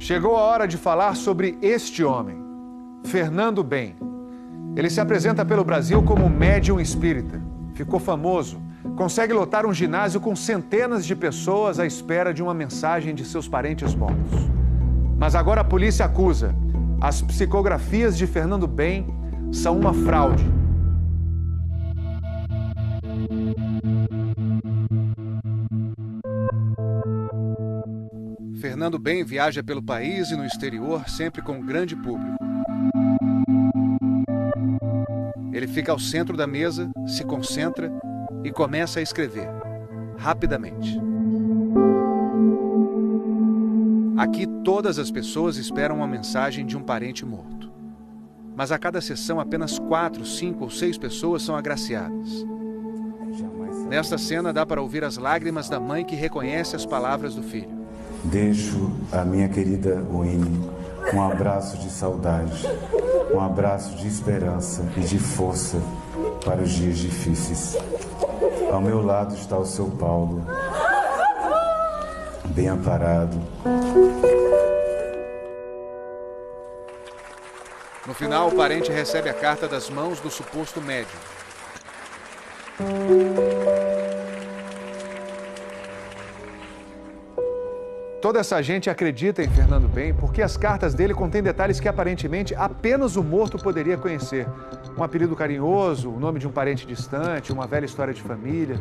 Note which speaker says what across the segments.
Speaker 1: Chegou a hora de falar sobre este homem, Fernando Bem. Ele se apresenta pelo Brasil como médium espírita. Ficou famoso, consegue lotar um ginásio com centenas de pessoas à espera de uma mensagem de seus parentes mortos. Mas agora a polícia acusa: as psicografias de Fernando Bem são uma fraude. Fernando Bem viaja pelo país e no exterior sempre com um grande público. Ele fica ao centro da mesa, se concentra e começa a escrever, rapidamente. Aqui todas as pessoas esperam uma mensagem de um parente morto. Mas a cada sessão apenas 4, 5 ou 6 pessoas são agraciadas. Nesta cena dá para ouvir as lágrimas da mãe que reconhece as palavras do filho.
Speaker 2: Deixo a minha querida Winnie um abraço de saudade, um abraço de esperança e de força para os dias difíceis. Ao meu lado está o seu Paulo, bem amparado.
Speaker 1: No final, o parente recebe a carta das mãos do suposto médium. Toda essa gente acredita em Fernando Bem porque as cartas dele contêm detalhes que aparentemente apenas o morto poderia conhecer. Um apelido carinhoso, o nome de um parente distante, uma velha história de família.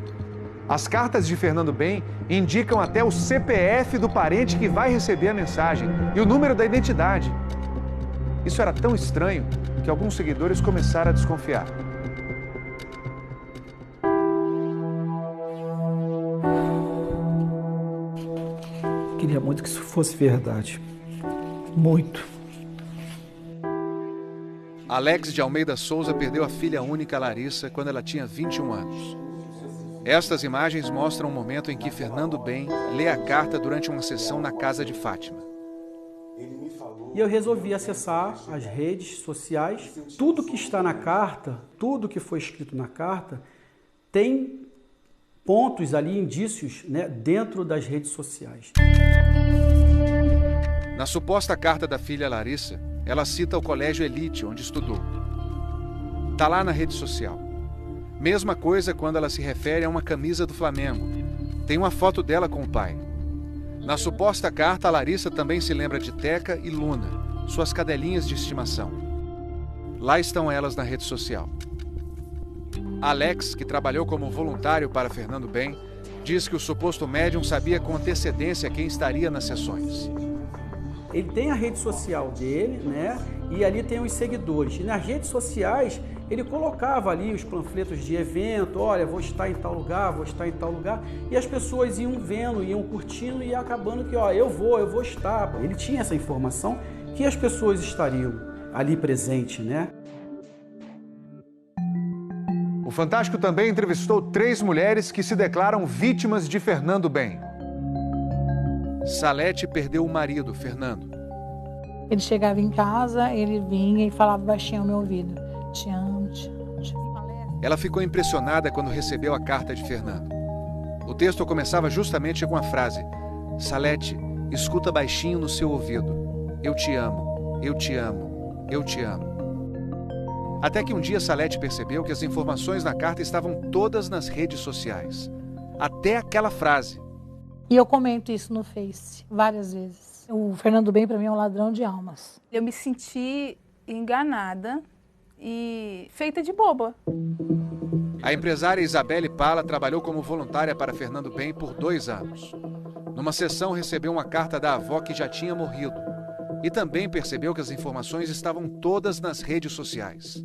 Speaker 1: As cartas de Fernando Bem indicam até o CPF do parente que vai receber a mensagem e o número da identidade. Isso era tão estranho que alguns seguidores começaram a desconfiar.
Speaker 3: Queria muito que isso fosse verdade. Muito.
Speaker 1: Alex de Almeida Souza perdeu a filha única Larissa quando ela tinha 21 anos. Estas imagens mostram o momento em que Fernando Bem lê a carta durante uma sessão na casa de Fátima.
Speaker 3: E eu resolvi acessar as redes sociais. Tudo que está na carta, tudo que foi escrito na carta, tem pontos ali, indícios, né, dentro das redes sociais.
Speaker 1: Na suposta carta da filha Larissa, ela cita o colégio Elite, onde estudou. Está lá na rede social. Mesma coisa quando ela se refere a uma camisa do Flamengo. Tem uma foto dela com o pai. Na suposta carta, a Larissa também se lembra de Teca e Luna, suas cadelinhas de estimação. Lá estão elas na rede social. Alex, que trabalhou como voluntário para Fernando Bem, diz que o suposto médium sabia com antecedência quem estaria nas sessões.
Speaker 3: Ele tem a rede social dele, né? E ali tem os seguidores. E nas redes sociais, ele colocava ali os panfletos de evento, olha, vou estar em tal lugar, vou estar em tal lugar. E as pessoas iam vendo, iam curtindo e acabando que, ó, eu vou estar. Ele tinha essa informação que as pessoas estariam ali presentes, né?
Speaker 1: O Fantástico também entrevistou 3 mulheres que se declaram vítimas de Fernando Bem. Salete perdeu o marido, Fernando.
Speaker 4: Ele chegava em casa, ele vinha e falava baixinho ao meu ouvido: te amo, te amo, te amo.
Speaker 1: Ela ficou impressionada quando recebeu a carta de Fernando. O texto começava justamente com a frase: Salete, escuta baixinho no seu ouvido. Eu te amo, eu te amo, eu te amo. Até que um dia Salete percebeu que as informações na carta estavam todas nas redes sociais. Até aquela frase.
Speaker 4: E eu comento isso no Face várias vezes. O Fernando Bem, para mim, é um ladrão de almas.
Speaker 5: Eu me senti enganada e feita de boba.
Speaker 1: A empresária Isabelle Pala trabalhou como voluntária para Fernando Bem por 2 anos. Numa sessão, recebeu uma carta da avó que já tinha morrido. E também percebeu que as informações estavam todas nas redes sociais.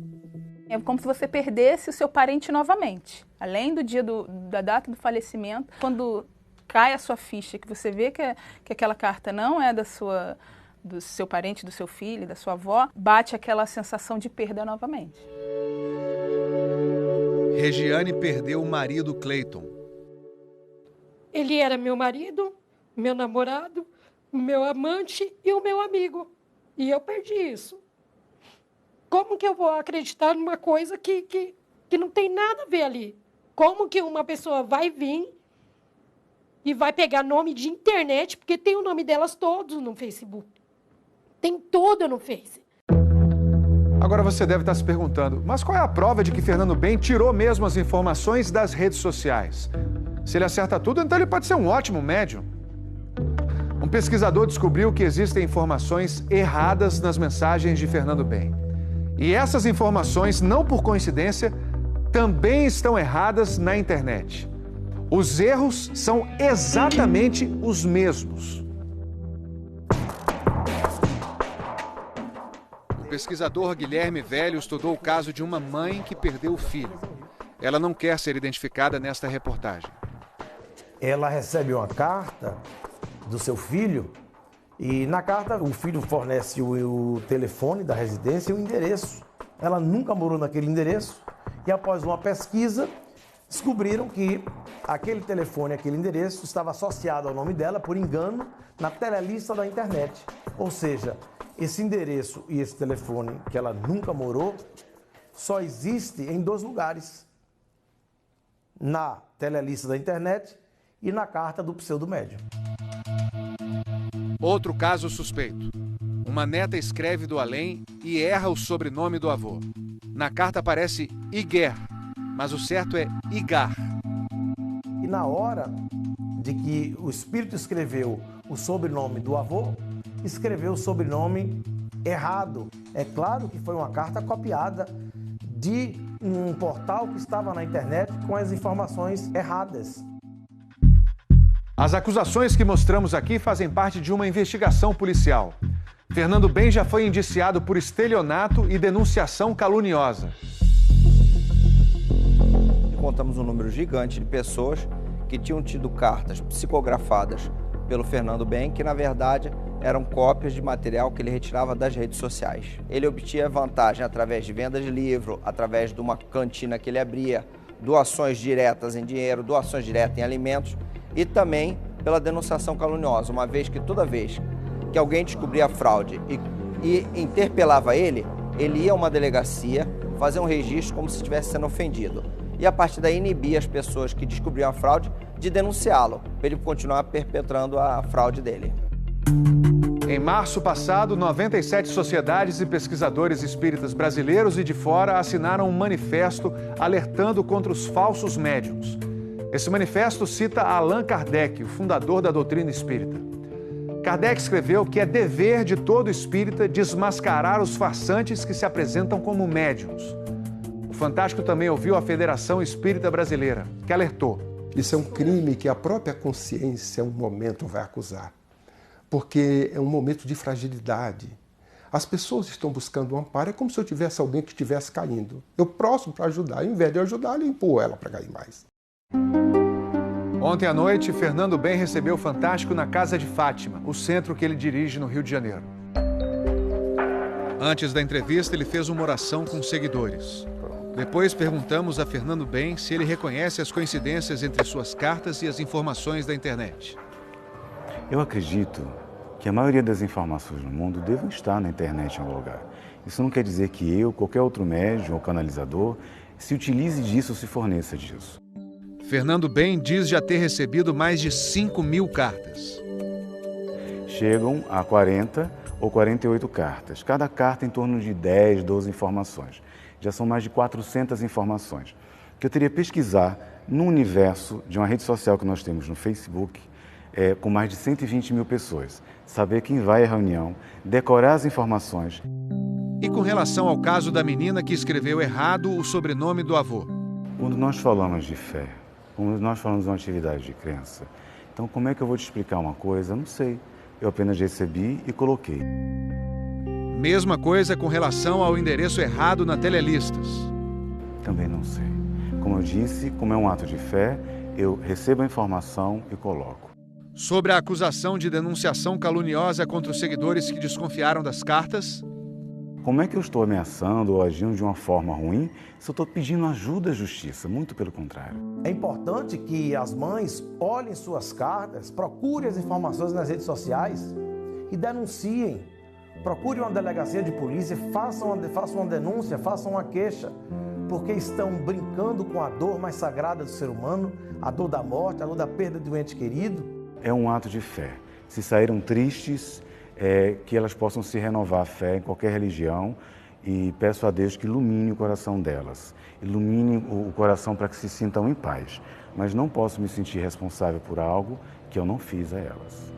Speaker 5: É como se você perdesse o seu parente novamente. Além do dia da data do falecimento, quando cai a sua ficha, que você vê que aquela carta não é do seu parente, do seu filho, da sua avó, bate aquela sensação de perda novamente.
Speaker 1: Regiane perdeu o marido Cleiton.
Speaker 6: Ele era meu marido, meu namorado, meu amante e o meu amigo. E eu perdi isso. Como que eu vou acreditar numa coisa que não tem nada a ver ali? Como que uma pessoa vai vir e vai pegar nome de internet, porque tem o nome delas todos no Facebook. Tem tudo no Face.
Speaker 1: Agora você deve estar se perguntando, mas qual é a prova de que Fernando Bem tirou mesmo as informações das redes sociais? Se ele acerta tudo, então ele pode ser um ótimo médium. Um pesquisador descobriu que existem informações erradas nas mensagens de Fernando Bem. E essas informações, não por coincidência, também estão erradas na internet. Os erros são exatamente os mesmos. O pesquisador Guilherme Velho estudou o caso de uma mãe que perdeu o filho. Ela não quer ser identificada nesta reportagem.
Speaker 7: Ela recebe uma carta do seu filho e na carta o filho fornece o telefone da residência e o endereço. Ela nunca morou naquele endereço e após uma pesquisa descobriram que aquele telefone, aquele endereço estava associado ao nome dela por engano na telelista da internet. Ou seja, esse endereço e esse telefone que ela nunca morou só existe em 2 lugares. Na telelista da internet e na carta do pseudo-médium.
Speaker 1: Outro caso suspeito. Uma neta escreve do além e erra o sobrenome do avô. Na carta aparece Iguer, mas o certo é Igar.
Speaker 7: E na hora de que o espírito escreveu o sobrenome do avô, escreveu o sobrenome errado. É claro que foi uma carta copiada de um portal que estava na internet com as informações erradas.
Speaker 1: As acusações que mostramos aqui fazem parte de uma investigação policial. Fernando Bem já foi indiciado por estelionato e denunciação caluniosa.
Speaker 8: Encontramos um número gigante de pessoas que tinham tido cartas psicografadas pelo Fernando Bem, que na verdade eram cópias de material que ele retirava das redes sociais. Ele obtinha vantagem através de venda de livro, através de uma cantina que ele abria, doações diretas em dinheiro, doações diretas em alimentos e também pela denunciação caluniosa, uma vez que toda vez que alguém descobria a fraude e interpelava ele ia a uma delegacia fazer um registro como se estivesse sendo ofendido. E a partir daí inibia as pessoas que descobriam a fraude de denunciá-lo, para ele continuar perpetrando a fraude dele.
Speaker 1: Em março passado, 97 sociedades e pesquisadores espíritas brasileiros e de fora assinaram um manifesto alertando contra os falsos médiuns. Esse manifesto cita Allan Kardec, o fundador da doutrina espírita. Kardec escreveu que é dever de todo espírita desmascarar os farsantes que se apresentam como médiuns. O Fantástico também ouviu a Federação Espírita Brasileira, que alertou.
Speaker 9: Isso é um crime que a própria consciência, um momento, vai acusar. Porque é um momento de fragilidade. As pessoas estão buscando um amparo, é como se eu tivesse alguém que estivesse caindo. Eu próximo para ajudar, ao invés de ajudar, eu empurro ela para cair mais.
Speaker 1: Ontem à noite, Fernando Bem recebeu o Fantástico na Casa de Fátima, o centro que ele dirige no Rio de Janeiro. Antes da entrevista, ele fez uma oração com seguidores. Depois perguntamos a Fernando Bem se ele reconhece as coincidências entre suas cartas e as informações da internet.
Speaker 2: Eu acredito que a maioria das informações no mundo devem estar na internet em algum lugar. Isso não quer dizer que eu, qualquer outro médium ou canalizador, se utilize disso ou se forneça disso.
Speaker 1: Fernando Bem diz já ter recebido mais de 5.000 cartas.
Speaker 2: Chegam a 40 ou 48 cartas. Cada carta em torno de 10, 12 informações. Já são mais de 400 informações. Que eu teria que pesquisar no universo de uma rede social que nós temos no Facebook, com mais de 120 mil pessoas. Saber quem vai à reunião, decorar as informações.
Speaker 1: E com relação ao caso da menina que escreveu errado o sobrenome do avô?
Speaker 2: Quando nós falamos de fé, quando nós falamos de uma atividade de crença, então como é que eu vou te explicar uma coisa? Não sei. Eu apenas recebi e coloquei.
Speaker 1: Mesma coisa com relação ao endereço errado na Telelistas.
Speaker 2: Também não sei. Como eu disse, como é um ato de fé, eu recebo a informação e coloco.
Speaker 1: Sobre a acusação de denunciação caluniosa contra os seguidores que desconfiaram das cartas.
Speaker 2: Como é que eu estou ameaçando ou agindo de uma forma ruim se eu estou pedindo ajuda à justiça? Muito pelo contrário.
Speaker 7: É importante que as mães olhem suas cartas, procurem as informações nas redes sociais e denunciem. Procure uma delegacia de polícia, façam uma denúncia, façam uma queixa, porque estão brincando com a dor mais sagrada do ser humano, a dor da morte, a dor da perda de um ente querido.
Speaker 2: É um ato de fé. Se saíram tristes, que elas possam se renovar a fé em qualquer religião e peço a Deus que ilumine o coração delas, ilumine o coração para que se sintam em paz. Mas não posso me sentir responsável por algo que eu não fiz a elas.